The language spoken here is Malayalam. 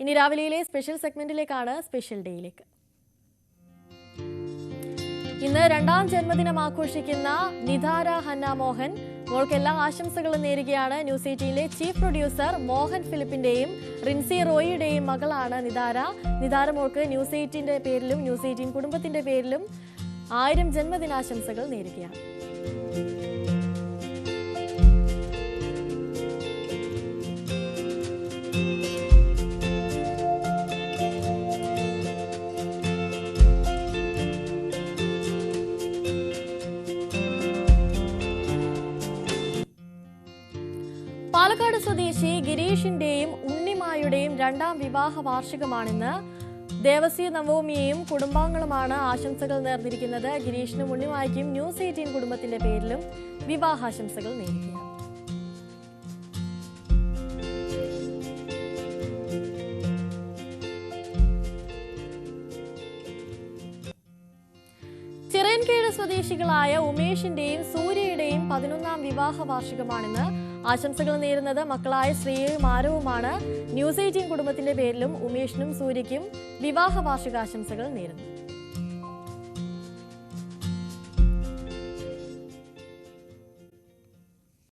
ഇനി രാവിലെയിലെ സ്പെഷ്യൽ സെഗ്മെന്റിലേക്കാണ്, സ്പെഷ്യൽ ഡേയിലേക്ക്. ഇന്ന് രണ്ടാം ജന്മദിനം ആഘോഷിക്കുന്ന നിധാര ഹന്ന മോഹൻ മോൾക്ക് എല്ലാ ആശംസകളും നേരുകയാണ്. ന്യൂസ് 18ലെ ചീഫ് പ്രൊഡ്യൂസർ മോഹൻ ഫിലിപ്പിന്റെയും റിൻസി റോയിയുടെയും മകളാണ് നിധാര. നിധാര മോൾക്ക് ന്യൂസ് 18ന്റെ പേരിലും ന്യൂസ് 18 കുടുംബത്തിന്റെ പേരിലും 1000 ജന്മദിനാശംസകൾ നേരുകയാണ്. പാലക്കാട് സ്വദേശി ഗിരീഷിന്റെയും ഉണ്ണിമായുടെയും രണ്ടാം വിവാഹ വാർഷികമാണിന്ന്. ദേവസി നവോമിയെയും കുടുംബാംഗങ്ങളുമാണ് ആശംസകൾ നേർന്നിരിക്കുന്നത്. ഗിരീഷിനും ഉണ്ണിമായ്ക്കും ന്യൂസ് 18 കുടുംബത്തിന്റെ പേരിലും വിവാഹാശംസകൾ നേരുകയാണ്. ചിറയൻകീഴ് സ്വദേശികളായ ഉമേഷിന്റെയും സൂര്യയുടെയും 11ാം വിവാഹ വാർഷികമാണിന്ന്. ആശംസകൾ നേരുന്നത് മക്കളായ ശ്രീയും ആരവുമാണ്. ന്യൂസ് 18 കുടുംബത്തിന്റെ പേരിലും ഉമേഷിനും സൂര്യയ്ക്കും വിവാഹ വാർഷികാശംസകൾ നേരുന്നു.